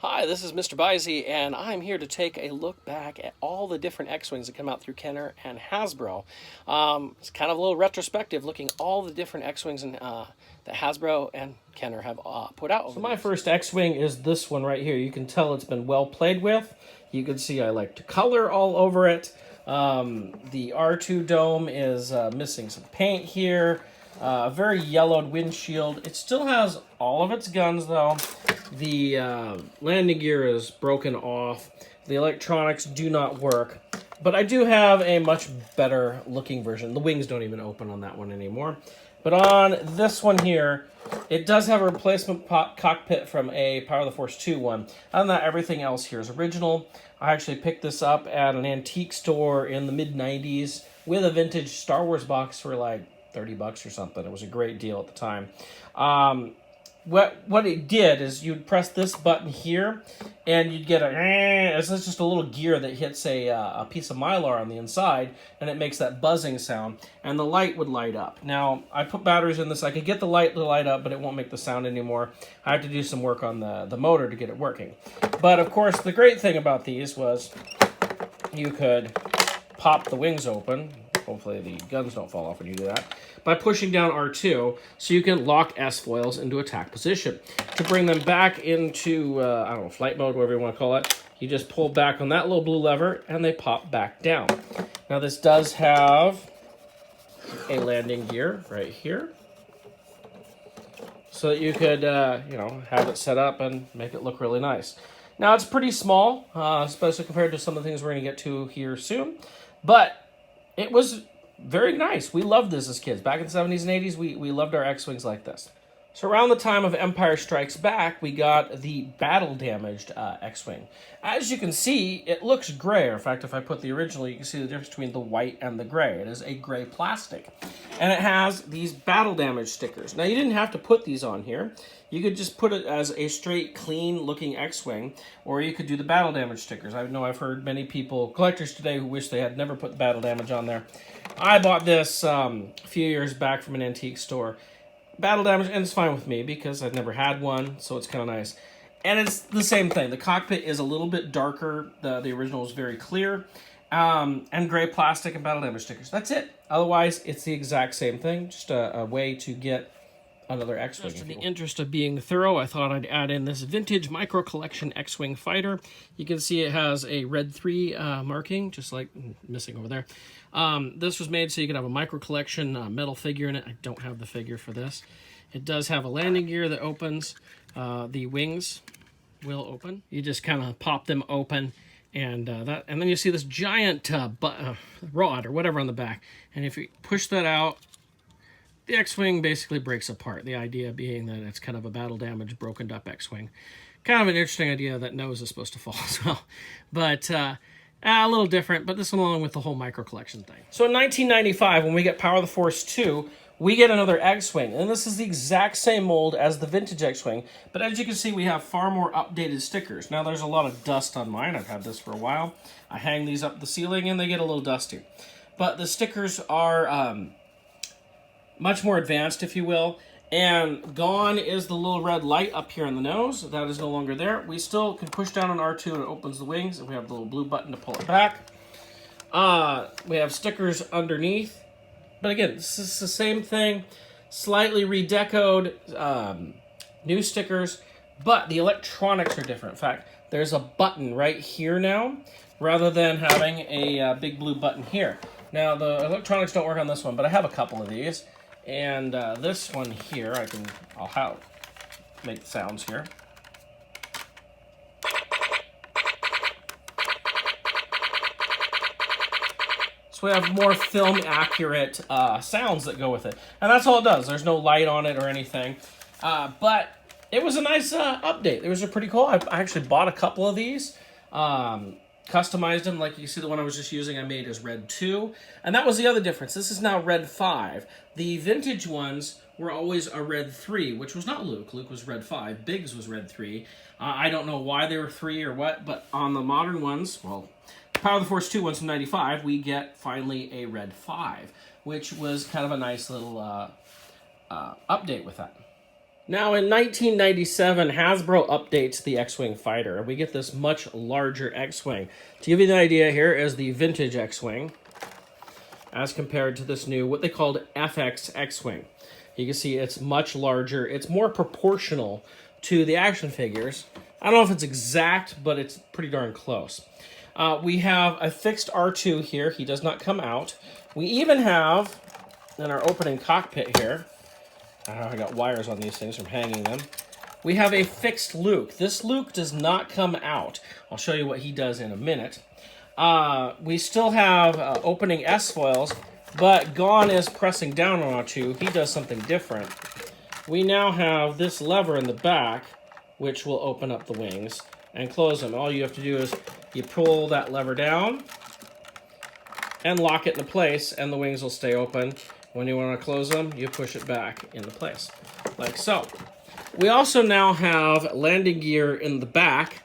Hi, this is MrByZ, and I'm here to take a look back at all the different X-Wings that come out through Kenner and Hasbro. It's kind of a little retrospective, looking all the different X-Wings that Hasbro and Kenner have put out. So my first X-Wing is this one right here. You can tell it's been well played with. You can see I like to color all over it. The R2 dome is missing some paint here. A very yellowed windshield. It still has all of its guns though. The landing gear is broken off. The electronics do not work. But I do have a much better looking version. The wings don't even open on that one anymore. But on this one here, it does have a replacement cockpit from a Power of the Force 2 one. Other than that, everything else here is original. I actually picked this up at an antique store in the mid-90s with a vintage Star Wars box for like 30 bucks or something. It was a great deal at the time. What it did is you'd press this button here, and you'd get it's just a little gear that hits a piece of Mylar on the inside, and it makes that buzzing sound, and the light would light up. Now, I put batteries in this. I could get the light to light up, but it won't make the sound anymore. I have to do some work on the motor to get it working. But, of course, the great thing about these was you could pop the wings open. Hopefully the guns don't fall off when you do that. By pushing down R2, so you can lock S-foils into attack position. To bring them back into, I don't know, flight mode, whatever you want to call it, you just pull back on that little blue lever, and they pop back down. Now this does have a landing gear right here, so that you could, have it set up and make it look really nice. Now it's pretty small, especially compared to some of the things we're going to get to here soon, but it was very nice. We loved this as kids. Back in the 70s and 80s, we loved our X-Wings like this. So around the time of Empire Strikes Back, we got the battle-damaged X-Wing. As you can see, it looks gray. In fact, if I put the original, you can see the difference between the white and the gray. It is a gray plastic. And it has these battle-damaged stickers. Now, you didn't have to put these on here. You could just put it as a straight, clean-looking X-Wing, or you could do the battle damage stickers. I know I've heard many people, collectors today, who wish they had never put the battle damage on there. I bought this a few years back from an antique store. Battle damage, and it's fine with me because I've never had one, so it's kind of nice. And it's the same thing. The cockpit is a little bit darker. The original is very clear. And gray plastic and battle damage stickers. That's it. Otherwise, it's the exact same thing. Just a way to get another X-Wing. Just in the interest of being thorough, I thought I'd add in this vintage micro collection X-Wing fighter. You can see it has a red 3 marking, just like missing over there. This was made so you could have a micro collection metal figure in it. I don't have the figure for this. It does have a landing gear that opens. The wings will open. You just kind of pop them open, and then you see this giant rod or whatever on the back. And if you push that out, the X-Wing basically breaks apart. The idea being that it's kind of a battle-damaged, broken-up X-Wing. Kind of an interesting idea that nose is supposed to fall as well. But a little different, but this one along with the whole micro-collection thing. So in 1995, when we get Power of the Force 2, we get another X-Wing. And this is the exact same mold as the vintage X-Wing. But as you can see, we have far more updated stickers. Now, there's a lot of dust on mine. I've had this for a while. I hang these up the ceiling, and they get a little dusty. But the stickers are much more advanced, if you will, and gone is the little red light up here on the nose. That is no longer there. We still can push down on R2 and it opens the wings, and we have the little blue button to pull it back. We have stickers underneath, but again, this is the same thing, slightly redecoed, new stickers, but the electronics are different. In fact, there's a button right here now, rather than having a big blue button here. Now, the electronics don't work on this one, but I have a couple of these. And this one here, I'll make sounds here. So we have more film-accurate sounds that go with it. And that's all it does. There's no light on it or anything. But it was a nice update. It was pretty cool. I actually bought a couple of these. Customized them, like you see the one I was just using I made is red 2, and that was the other difference. This is now red 5. The vintage ones were always a red 3, which was not Luke. Luke was red 5. Biggs was red 3. I don't know why they were 3 or what, but on the modern ones, well, Power of the Force 2 ones from 95, we get finally a red 5, which was kind of a nice little update with that. Now, in 1997, Hasbro updates the X-Wing fighter, and we get this much larger X-Wing. To give you an idea, here is the vintage X-Wing, as compared to this new, what they called FX X-Wing. You can see it's much larger. It's more proportional to the action figures. I don't know if it's exact, but it's pretty darn close. We have a fixed R2 here. He does not come out. We even have, in our opening cockpit here, I got wires on these things from hanging them. We have a fixed Luke. This Luke does not come out. I'll show you what he does in a minute. We still have opening S-foils, but Gon is pressing down on R2. He does something different. We now have this lever in the back, which will open up the wings and close them. All you have to do is you pull that lever down and lock it into place, and the wings will stay open. When you want to close them, you push it back into place, like so. We also now have landing gear in the back,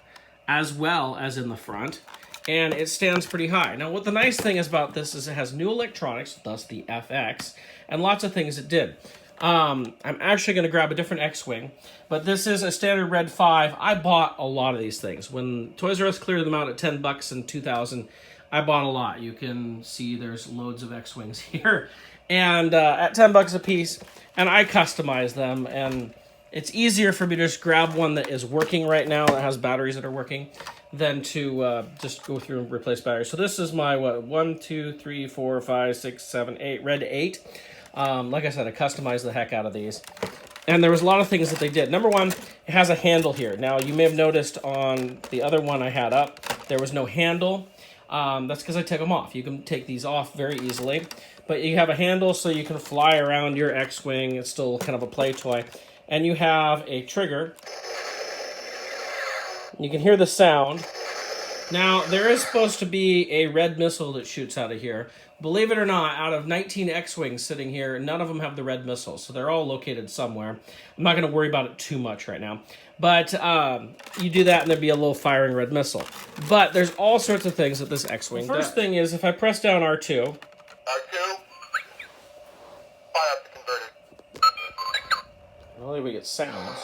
as well as in the front, and it stands pretty high. Now, what the nice thing is about this is it has new electronics, thus the FX, and lots of things it did. I'm actually going to grab a different X-Wing, but this is a standard Red 5. I bought a lot of these things. When Toys R Us cleared them out at $10 in 2000, I bought a lot. You can see there's loads of X-Wings here. And at $10 a piece, and I customize them, and it's easier for me to just grab one that is working right now, that has batteries that are working, than to just go through and replace batteries. So this is my, what, 1, 2, 3, 4, 5, 6, 7, 8, red 8. Like I said, I customized the heck out of these. And there was a lot of things that they did. Number one, it has a handle here. Now, you may have noticed on the other one I had up, there was no handle. That's because I took them off. You can take these off very easily. But you have a handle so you can fly around your X-Wing. It's still kind of a play toy. And you have a trigger. You can hear the sound. Now, there is supposed to be a red missile that shoots out of here. Believe it or not, out of 19 X-Wings sitting here, none of them have the red missile. So they're all located somewhere. I'm not going to worry about it too much right now. But you do that and there'd be a little firing red missile. But there's all sorts of things that this X-Wing does. First thing is, if I press down R2... fire up the converter. Well, we get sounds.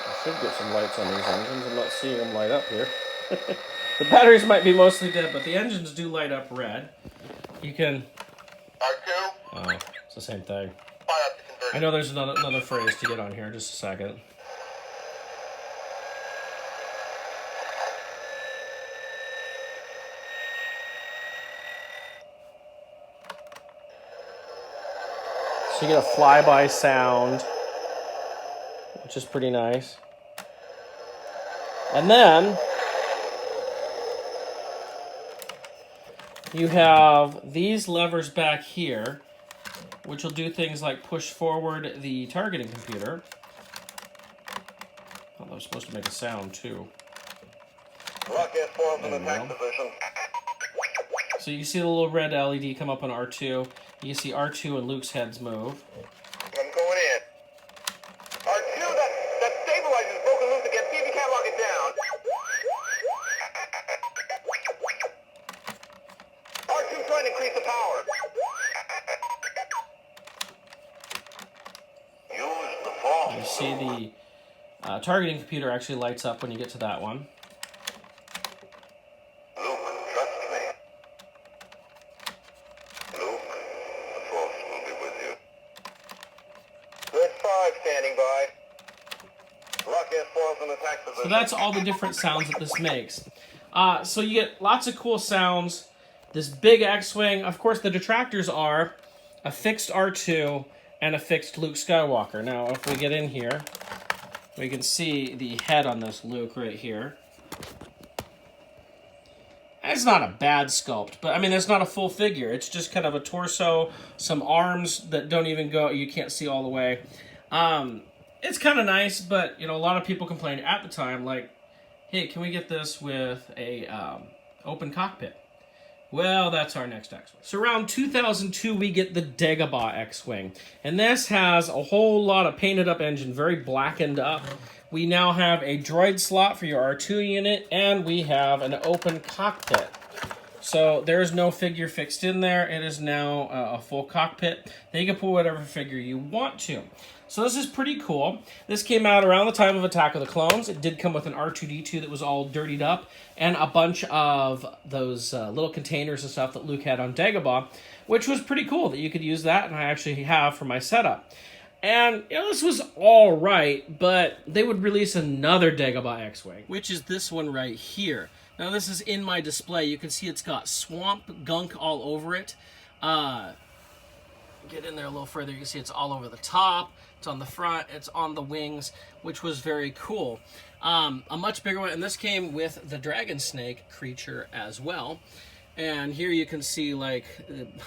I should get some lights on these engines. I'm not seeing them light up here. The batteries might be mostly dead, but the engines do light up red. You can... R2. Oh, it's the same thing. Fire up the converter. I know there's another phrase to get on here. Just a second. So you get a flyby sound, which is pretty nice. And then you have these levers back here, which will do things like push forward the targeting computer. Oh, they're supposed to make a sound too. Rock S4 from attack position. So you see the little red LED come up on R2. You see R2 and Luke's heads move. I'm going in. R2, that stabilizer's broken loose again. See if you can't lock it down. R2 trying to increase the power. Use the fall. You see the targeting computer actually lights up when you get to that one. Luke, trust me. Luke, the Force will be with you. Red 5 standing by. Rock S4 from attack position. So that's all the different sounds that this makes. So you get lots of cool sounds. This big X-Wing. Of course, the detractors are a fixed R2 and a fixed Luke Skywalker. Now, if we get in here, we can see the head on this Luke right here. It's not a bad sculpt, but I mean, it's not a full figure. It's just kind of a torso, some arms that don't even go, you can't see all the way. It's kind of nice, but, you know, a lot of people complained at the time, like, hey, can we get this with a open cockpit? Well, that's our next X-Wing. So around 2002, we get the Dagobah X-Wing. And this has a whole lot of painted up engine, very blackened up. We now have a droid slot for your R2 unit, and we have an open cockpit. So there's no figure fixed in there. It is now a full cockpit. Then you can put whatever figure you want to. So this is pretty cool. This came out around the time of Attack of the Clones. It did come with an R2-D2 that was all dirtied up and a bunch of those little containers and stuff that Luke had on Dagobah, which was pretty cool that you could use that, and I actually have for my setup. And, you know, this was all right, but they would release another Dagobah X-Wing, which is this one right here. Now, this is in my display. You can see it's got swamp gunk all over it. Get in there a little further. You can see it's all over the top. It's on the front. It's on the wings, which was very cool. A much bigger one, and this came with the dragon snake creature as well. And here you can see, like,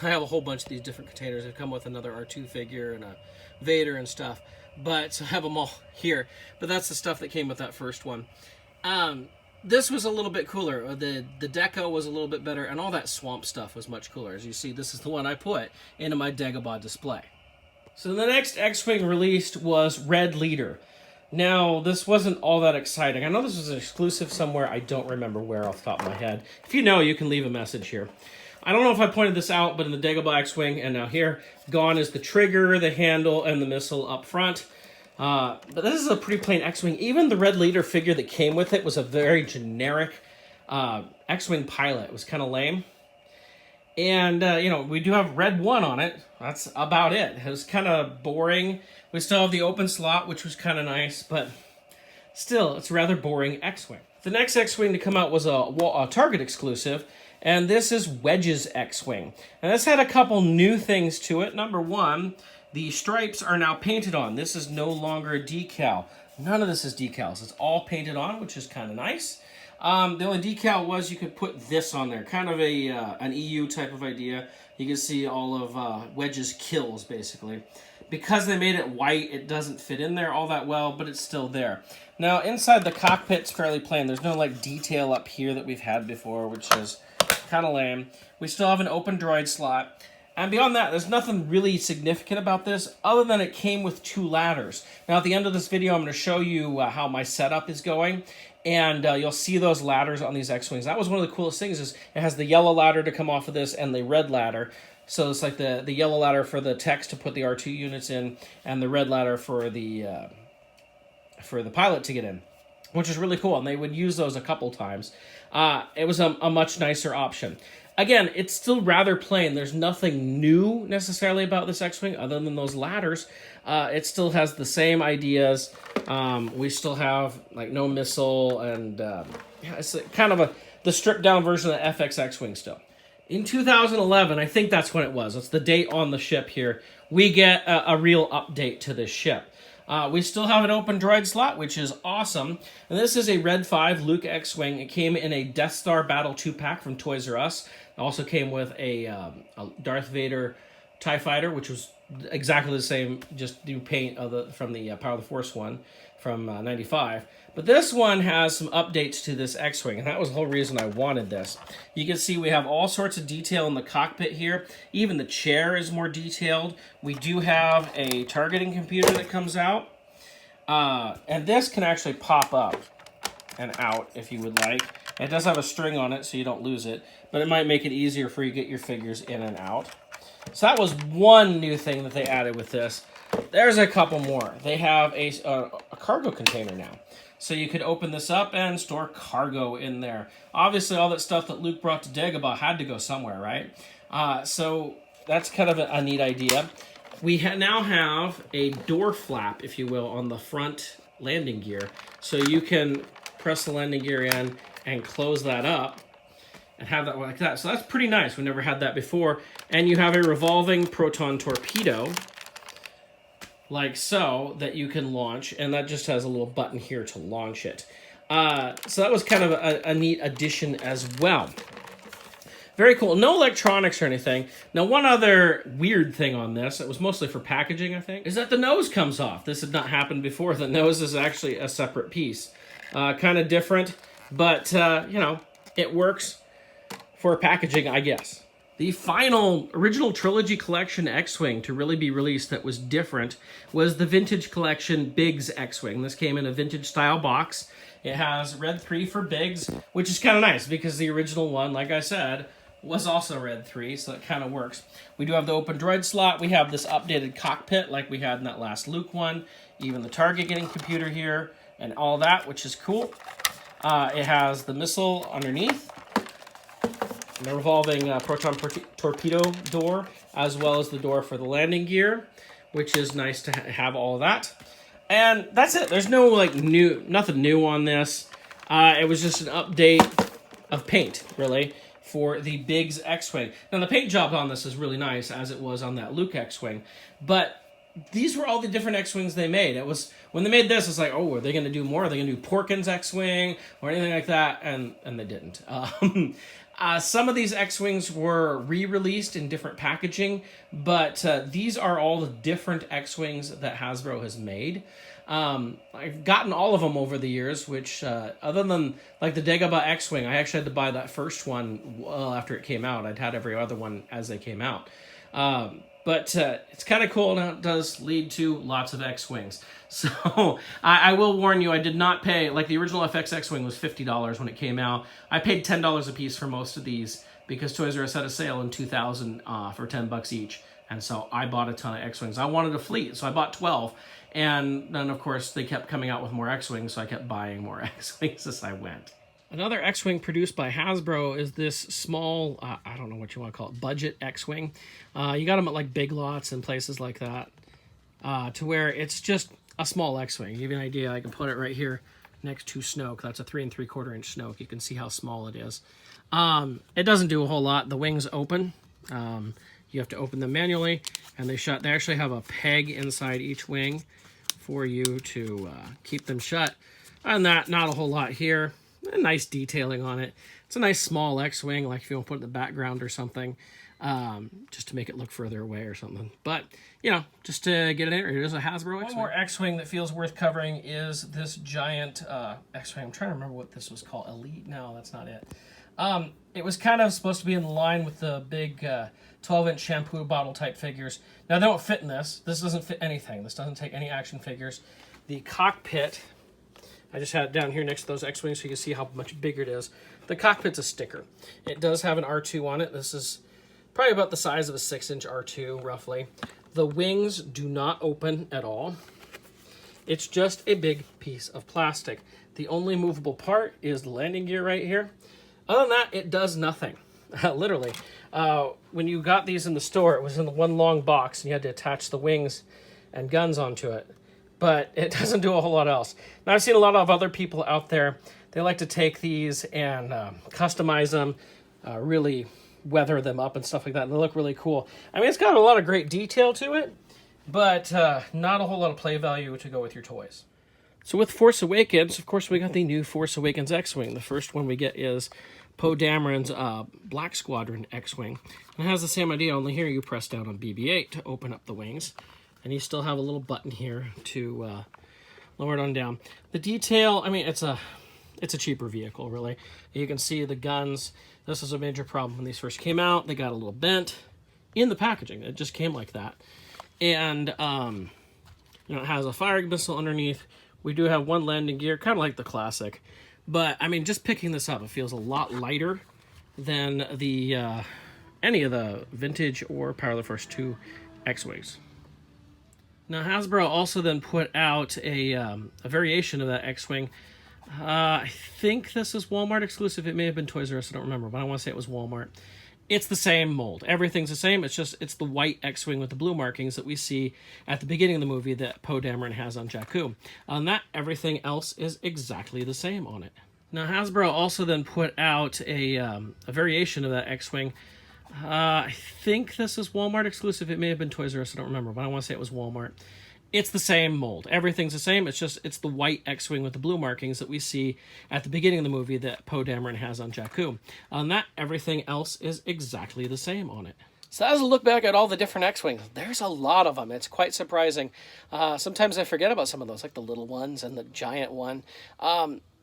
I have a whole bunch of these different containers. They come with another R2 figure and a Vader and stuff, but I have them all here. But that's the stuff that came with that first one. This was a little bit cooler. The deco was a little bit better, and all that swamp stuff was much cooler. As you see, this is the one I put into my Dagobah display. So the next X-Wing released was Red Leader. Now, this wasn't all that exciting. I know this was an exclusive somewhere. I don't remember where off the top of my head. If you know, you can leave a message here. I don't know if I pointed this out, but in the Dagobah X-Wing, and now here, gone is the trigger, the handle, and the missile up front. But this is a pretty plain X-Wing. Even the Red Leader figure that came with it was a very generic X-Wing pilot. It was kind of lame. And, you know, we do have Red 1 on it. That's about it. It was kind of boring. We still have the open slot, which was kind of nice, but still, it's a rather boring X-Wing. The next X-Wing to come out was a Target exclusive, and this is Wedges X-Wing. And this had a couple new things to it. Number one, the stripes are now painted on. This is no longer a decal. None of this is decals. It's all painted on, which is kind of nice. The only decal was you could put this on there, kind of an EU type of idea. You can see all of Wedge's kills, basically. Because they made it white, it doesn't fit in there all that well, but it's still there. Now, inside the cockpit's fairly plain. There's no like detail up here that we've had before, which is kind of lame. We still have an open droid slot. And beyond that, there's nothing really significant about this, other than it came with 2 ladders. Now, at the end of this video, I'm going to show you how my setup is going. And you'll see those ladders on these X-Wings. That was one of the coolest things, is it has the yellow ladder to come off of this and the red ladder. So it's like the yellow ladder for the techs to put the R2 units in, and the red ladder for the pilot to get in, which is really cool. And they would use those a couple times. It was a much nicer option. Again, it's still rather plain. There's nothing new necessarily about this X-Wing other than those ladders. It still has the same ideas. We still have like no missile, and yeah, it's kind of the stripped down version of the FX X-Wing still. In 2011, I think that's when it was. It's the date on the ship here. We get a real update to this ship. We still have an open droid slot, which is awesome. And this is a Red 5 Luke X-Wing. It came in a Death Star Battle 2-pack from Toys R Us. It also came with a Darth Vader TIE Fighter, which was exactly the same, just new paint from the Power of the Force one from 95. But this one has some updates to this X-Wing, and that was the whole reason I wanted this. You can see we have all sorts of detail in the cockpit here. Even the chair is more detailed. We do have a targeting computer that comes out. And this can actually pop up and out if you would like. It does have a string on it so you don't lose it, but it might make it easier for you to get your figures in and out. So that was one new thing that they added with this. There's a couple more. They have a cargo container now. So you could open this up and store cargo in there. Obviously, all that stuff that Luke brought to Dagobah had to go somewhere, right? So that's kind of a neat idea. We now have a door flap, if you will, on the front landing gear. So you can press the landing gear in and close that up and have that like that. So that's pretty nice. We never had that before. And you have a revolving proton torpedo, like so, that you can launch, and that just has a little button here to launch it. So that was kind of a neat addition as well. Very cool. No electronics or anything. Now, one other weird thing on this, it was mostly for packaging, I think, is that the nose comes off. This had not happened before. The nose is actually a separate piece. Kind of different, but, you know, it works for packaging, I guess. The final original trilogy collection X-Wing to really be released that was different was the vintage collection Biggs X-Wing. This came in a vintage style box. It has Red 3 for Biggs, which is kind of nice because the original one, like I said, was also red 3, so it kind of works. We do have the open droid slot. We have this updated cockpit like we had in that last Luke one. Even the target getting computer here and all that, which is cool. It has the missile underneath, the revolving proton torpedo door, as well as the door for the landing gear, which is nice to have all of that. And that's it. There's no nothing new on this. It was just an update of paint, really, for the Biggs X-Wing. Now, the paint job on this is really nice, as it was on that Luke X-Wing. But these were all the different X-Wings they made. It was, when they made this, it's like, oh, are they going to do more? Are they going to do Porkins X-Wing or anything like that? And they didn't. Some of these X-Wings were re-released in different packaging, but these are all the different X-Wings that Hasbro has made. I've gotten all of them over the years, which, other than, like, the Dagobah X-Wing, I actually had to buy that first one well after it came out. I'd had every other one as they came out. But it's kind of cool, and it does lead to lots of X-Wings. So I will warn you, I did not pay, like the original FX X-Wing was $50 when it came out. I paid $10 a piece for most of these because Toys R Us had a sale in 2000 for $10 each. And so I bought a ton of X-Wings. I wanted a fleet, so I bought 12. And then, of course, they kept coming out with more X-Wings, so I kept buying more X-Wings as I went. Another X-Wing produced by Hasbro is this small, I don't know what you want to call it, budget X-Wing. You got them at like Big Lots and places like that, to where it's just a small X-Wing. To give you an idea, I can put it right here next to Snoke. That's a 3 3/4 inch Snoke. You can see how small it is. It doesn't do a whole lot. The wings open. You have to open them manually, and they actually have a peg inside each wing for you to keep them shut. And that, not a whole lot here. A nice detailing on it. It's a nice small X-Wing, like if you want to put it in the background or something, just to make it look further away or something. But, you know, just to get it in, here's a Hasbro X-Wing. One more X-Wing that feels worth covering is this giant X-Wing. I'm trying to remember what this was called. Elite? No, that's not it. It was kind of supposed to be in line with the big 12-inch shampoo bottle type figures. Now, they don't fit in this. This doesn't fit anything. This doesn't take any action figures. The cockpit, I just had it down here next to those X-Wings so you can see how much bigger it is. The cockpit's a sticker. It does have an R2 on it. This is probably about the size of a 6-inch R2, roughly. The wings do not open at all. It's just a big piece of plastic. The only movable part is the landing gear right here. Other than that, it does nothing. Literally. When you got these in the store, it was in one long box, and you had to attach the wings and guns onto it. But it doesn't do a whole lot else. Now, I've seen a lot of other people out there, they like to take these and customize them, really weather them up and stuff like that, and they look really cool. I mean, it's got a lot of great detail to it, but not a whole lot of play value to go with your toys. So with Force Awakens, of course, we got the new Force Awakens X-Wing. The first one we get is Poe Dameron's Black Squadron X-Wing. And it has the same idea, only here you press down on BB-8 to open up the wings. And you still have a little button here to lower it on down. The detail, I mean, it's a cheaper vehicle, really. You can see the guns. This was a major problem when these first came out. They got a little bent in the packaging. It just came like that. And, you know, it has a firing missile underneath. We do have one landing gear, kind of like the classic. But, I mean, just picking this up, it feels a lot lighter than the any of the vintage or Power of the First 2 X-Wings. Now, Hasbro also then put out a variation of that X-Wing. I think this is Walmart exclusive. It may have been Toys R Us, I don't remember, but I want to say it was Walmart. It's the same mold. Everything's the same. It's the white X-Wing with the blue markings that we see at the beginning of the movie that Poe Dameron has on Jakku. On that, everything else is exactly the same on it. Now, Hasbro also then put out a variation of that X-Wing. I think this is Walmart exclusive. It may have been Toys R Us, I don't remember, but I want to say it was Walmart. It's the same mold. Everything's the same. It's the white X-Wing with the blue markings that we see at the beginning of the movie that Poe Dameron has on Jakku. On that, everything else is exactly the same on it. So as a look back at all the different X-Wings, there's a lot of them. It's quite surprising. Sometimes I forget about some of those, like the little ones and the giant one.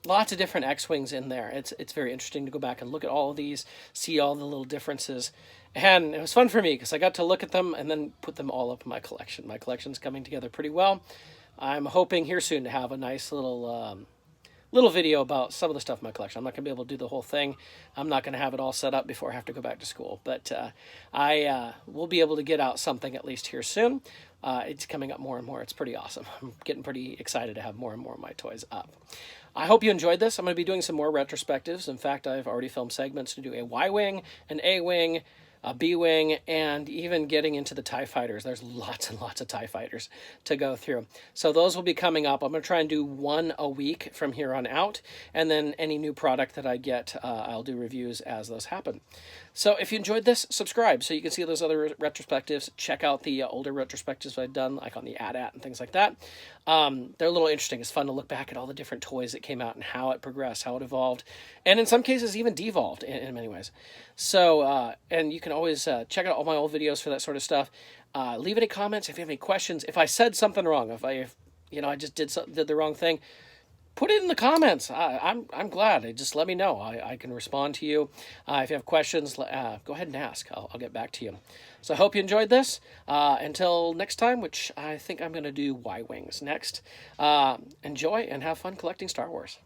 Lots of different X-Wings in there. It's very interesting to go back and look at all of these, see all the little differences. And it was fun for me because I got to look at them and then put them all up in my collection. My collection's coming together pretty well. I'm hoping here soon to have a nice little little video about some of the stuff in my collection. I'm not going to be able to do the whole thing. I'm not going to have it all set up before I have to go back to school. But I will be able to get out something at least here soon. It's coming up more and more. It's pretty awesome. I'm getting pretty excited to have more and more of my toys up. I hope you enjoyed this. I'm going to be doing some more retrospectives. In fact, I've already filmed segments to do a Y-Wing, an A-Wing, a B-Wing, and even getting into the TIE Fighters. There's lots and lots of TIE Fighters to go through. So those will be coming up. I'm going to try and do one a week from here on out, and then any new product that I get, I'll do reviews as those happen. So if you enjoyed this, subscribe so you can see those other retrospectives. Check out the older retrospectives I've done, like on the AT-AT and things like that. They're a little interesting. It's fun to look back at all the different toys that came out and how it progressed, how it evolved, and in some cases even devolved in many ways. So, and you can always check out all my old videos for that sort of stuff. Leave any comments if you have any questions. If I said something wrong, if I just did the wrong thing, put it in the comments. I'm glad. Just let me know. I can respond to you. If you have questions, go ahead and ask. I'll get back to you. So I hope you enjoyed this. Until next time, which I think I'm going to do Y-Wings next. Enjoy and have fun collecting Star Wars.